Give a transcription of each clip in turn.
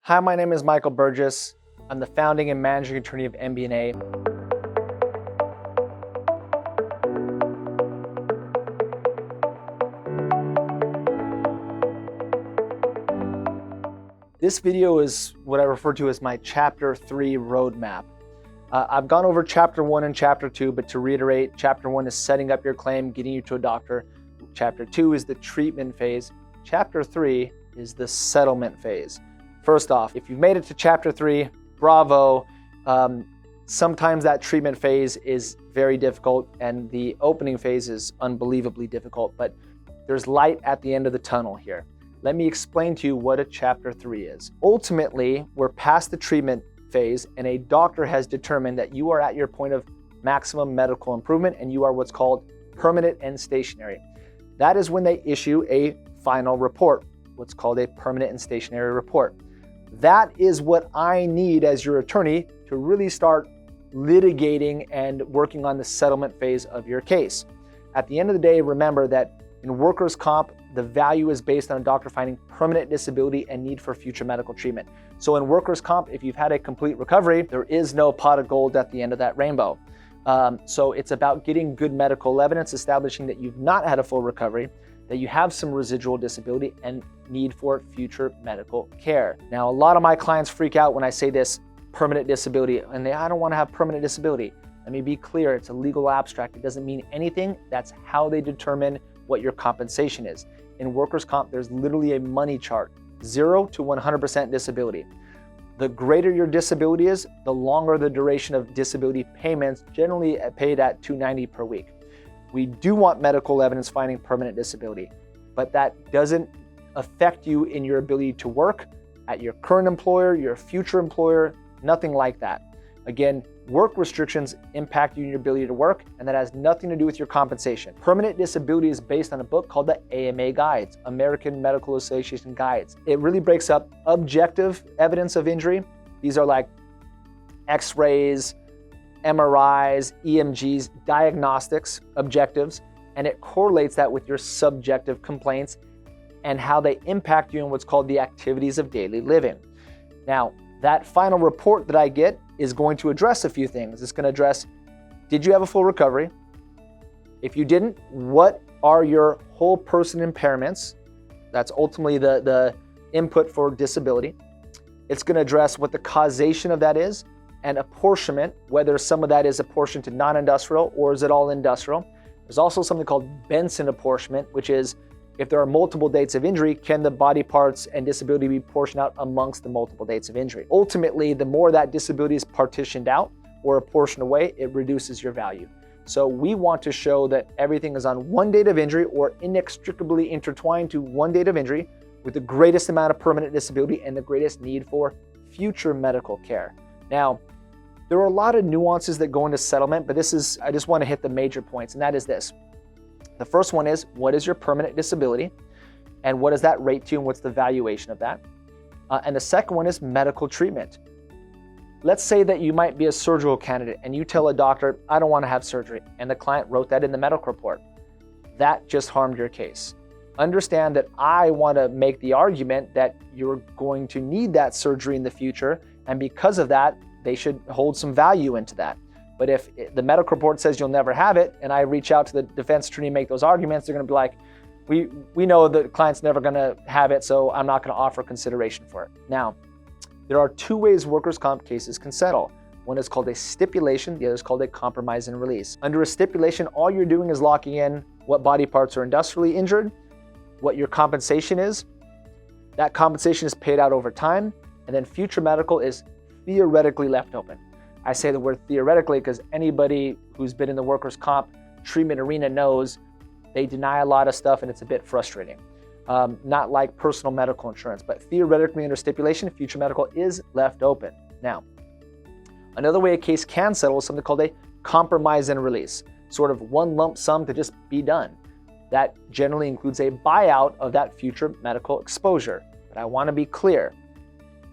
Hi, my name is Michael Burgis. I'm the founding and managing attorney of MB&A. This video is what I refer to as my Chapter 3 roadmap. I've gone over Chapter 1 and Chapter 2, but to reiterate, Chapter 1 is setting up your claim, getting you to a doctor. Chapter 2 is the treatment phase. Chapter 3 is the settlement phase. First off, if you've made it to Chapter 3, bravo. Sometimes that treatment phase is very difficult and the opening phase is unbelievably difficult, but there's light at the end of the tunnel here. Let me explain to you what a Chapter 3 is. Ultimately, we're past the treatment phase and a doctor has determined that you are at your point of maximum medical improvement and you are what's called permanent and stationary. That is when they issue a final report, what's called a permanent and stationary report. That is what I need as your attorney to really start litigating and working on the settlement phase of your case. At the end of the day, remember that in workers' comp, the value is based on a doctor finding permanent disability and need for future medical treatment. So in workers' comp, if you've had a complete recovery, there is no pot of gold at the end of that rainbow. So it's about getting good medical evidence, establishing that you've not had a full recovery, that you have some residual disability and need for future medical care. Now, a lot of my clients freak out when I say this permanent disability, and I don't want to have permanent disability. Let me be clear, it's a legal abstract. It doesn't mean anything. That's how they determine what your compensation is. In workers' comp, there's literally a money chart, 0 to 100% disability. The greater your disability is, the longer the duration of disability payments, generally paid at $290 per week. We do want medical evidence finding permanent disability, but that doesn't affect you in your ability to work at your current employer, your future employer, nothing like that. Again, work restrictions impact you in your ability to work, and that has nothing to do with your compensation. Permanent disability is based on a book called the AMA Guides, American Medical Association Guides. It really breaks up objective evidence of injury. These are like X-rays, MRIs, EMGs, diagnostics, objectives, and it correlates that with your subjective complaints and how they impact you in what's called the activities of daily living. Now, that final report that I get is going to address a few things. It's going to address, did you have a full recovery? If you didn't, what are your whole person impairments? That's ultimately the input for disability. It's going to address what the causation of that is and apportionment, whether some of that is apportioned to non-industrial or is it all industrial. There's also something called Benson apportionment, which is if there are multiple dates of injury, can the body parts and disability be portioned out amongst the multiple dates of injury? Ultimately, the more that disability is partitioned out or apportioned away, it reduces your value. So we want to show that everything is on one date of injury or inextricably intertwined to one date of injury with the greatest amount of permanent disability and the greatest need for future medical care. Now, there are a lot of nuances that go into settlement, but I just want to hit the major points, and that is this. The first one is, what is your permanent disability? And what does that rate to, and what's the valuation of that? And the second one is medical treatment. Let's say that you might be a surgical candidate and you tell a doctor, I don't want to have surgery, and the client wrote that in the medical report. That just harmed your case. Understand that I want to make the argument that you're going to need that surgery in the future, and because of that, they should hold some value into that. But if the medical report says you'll never have it, and I reach out to the defense attorney and make those arguments, they're going to be like, we know the client's never going to have it, so I'm not going to offer consideration for it. Now, there are two ways workers' comp cases can settle. One is called a stipulation, the other is called a compromise and release. Under a stipulation, all you're doing is locking in what body parts are industrially injured, what your compensation is. That compensation is paid out over time, and then future medical is theoretically left open. I say the word theoretically because anybody who's been in the workers' comp treatment arena knows they deny a lot of stuff and it's a bit frustrating. Not like personal medical insurance, but theoretically under stipulation, future medical is left open. Now, another way a case can settle is something called a compromise and release, sort of one lump sum to just be done. That generally includes a buyout of that future medical exposure. But I want to be clear.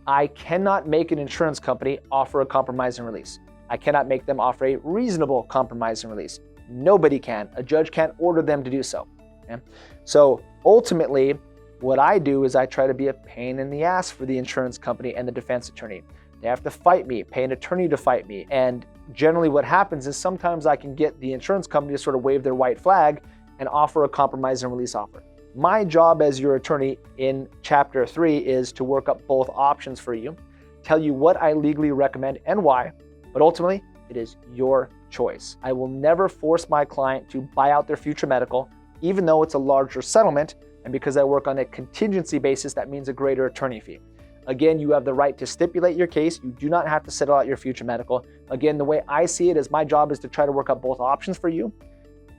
I cannot make an insurance company offer a compromise and release. I cannot make them offer a reasonable compromise and release. Nobody can. A judge can't order them to do so. Okay? So ultimately, What I do is I try to be a pain in the ass for the insurance company and the defense attorney. They have to fight me, pay an attorney to fight me. And generally what happens is sometimes I can get the insurance company to sort of wave their white flag and offer a compromise and release offer. My job as your attorney in Chapter 3 is to work up both options for you, tell you what I legally recommend and why, but ultimately it is your choice. I will never force my client to buy out their future medical, even though it's a larger settlement, and because I work on a contingency basis, that means a greater attorney fee. Again, you have the right to stipulate your case. You do not have to settle out your future medical. Again, the way I see it is my job is to try to work out both options for you,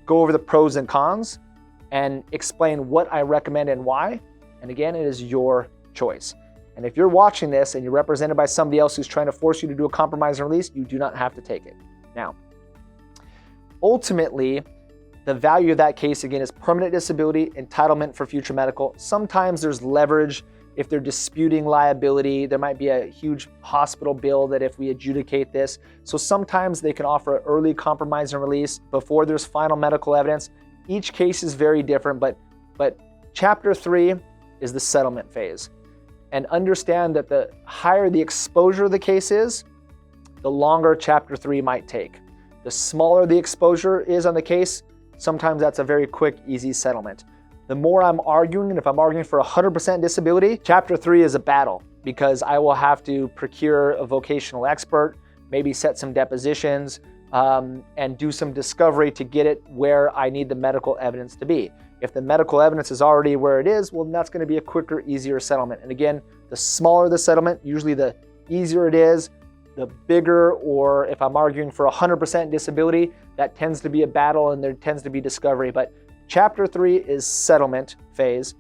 go over the pros and cons, and explain what I recommend and why. And again, it is your choice. And if you're watching this and you're represented by somebody else who's trying to force you to do a compromise and release, you do not have to take it. Now, ultimately, the value of that case, again, is permanent disability, entitlement for future medical. Sometimes there's leverage. If they're disputing liability, there might be a huge hospital bill that if we adjudicate this. So sometimes they can offer an early compromise and release before there's final medical evidence. Each case is very different, but Chapter 3 is the settlement phase. And understand that the higher the exposure of the case is, the longer Chapter 3 might take. The smaller the exposure is on the case, sometimes that's a very quick, easy settlement. The more I'm arguing, and if I'm arguing for 100% disability, Chapter 3 is a battle because I will have to procure a vocational expert, maybe set some depositions, and do some discovery to get it where I need the medical evidence to be. If the medical evidence is already where it is, well, then that's going to be a quicker, easier settlement. And again, the smaller the settlement, usually the easier it is, the bigger, or if I'm arguing for 100% disability, that tends to be a battle and there tends to be discovery. But Chapter 3 is settlement phase.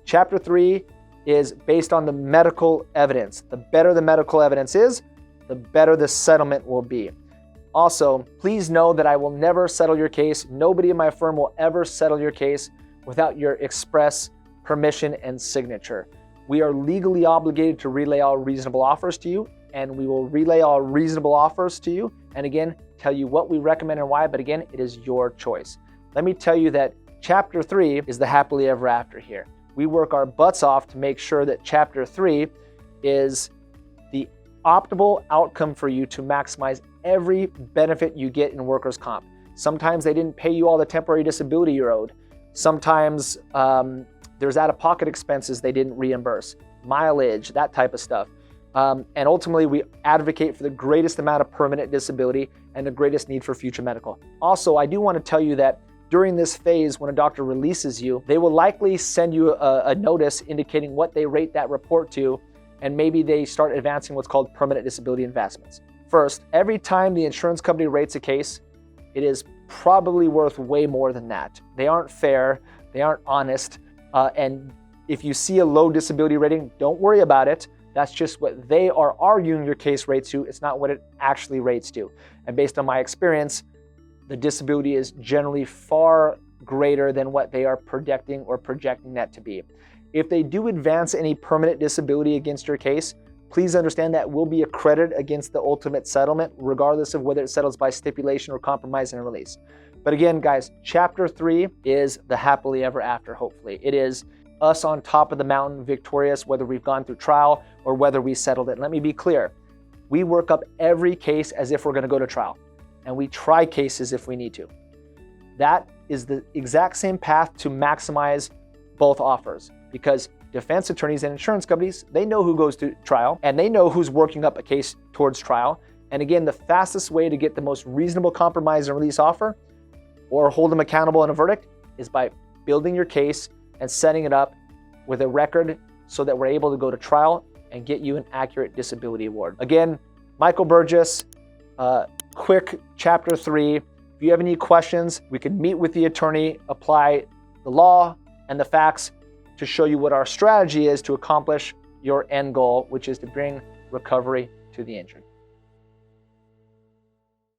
Chapter 3 is based on the medical evidence. The better the medical evidence is, the better the settlement will be. Also, please know that I will never settle your case. Nobody in my firm will ever settle your case without your express permission and signature. We are legally obligated to relay all reasonable offers to you, and we will relay all reasonable offers to you, and again, tell you what we recommend and why, but again, it is your choice. Let me tell you that Chapter 3 is the happily ever after here. We work our butts off to make sure that Chapter 3 is the optimal outcome for you to maximize every benefit you get in workers' comp. Sometimes they didn't pay you all the temporary disability you're owed. Sometimes there's out-of-pocket expenses they didn't reimburse, mileage, that type of stuff. And ultimately, we advocate for the greatest amount of permanent disability and the greatest need for future medical. Also, I do want to tell you that during this phase, when a doctor releases you, they will likely send you a notice indicating what they rate that report to, and maybe they start advancing what's called permanent disability investments. First, every time the insurance company rates a case, it is probably worth way more than that. They aren't fair, they aren't honest, and if you see a low disability rating, don't worry about it. That's just what they are arguing your case rates to. It's not what it actually rates to. And based on my experience, the disability is generally far greater than what they are predicting or projecting that to be. If they do advance any permanent disability against your case, please understand that will be a credit against the ultimate settlement, regardless of whether it settles by stipulation or compromise and release. But again, guys, Chapter 3 is the happily ever after, hopefully. It is us on top of the mountain, victorious, whether we've gone through trial or whether we settled it. Let me be clear. We work up every case as if we're going to go to trial, and we try cases if we need to. That is the exact same path to maximize both offers, because defense attorneys and insurance companies, they know who goes to trial and they know who's working up a case towards trial. And again, the fastest way to get the most reasonable compromise and release offer or hold them accountable in a verdict is by building your case and setting it up with a record so that we're able to go to trial and get you an accurate disability award. Again, Michael Burgis, quick Chapter 3. If you have any questions, we can meet with the attorney, apply the law and the facts to show you what our strategy is to accomplish your end goal, which is to bring recovery to the injured.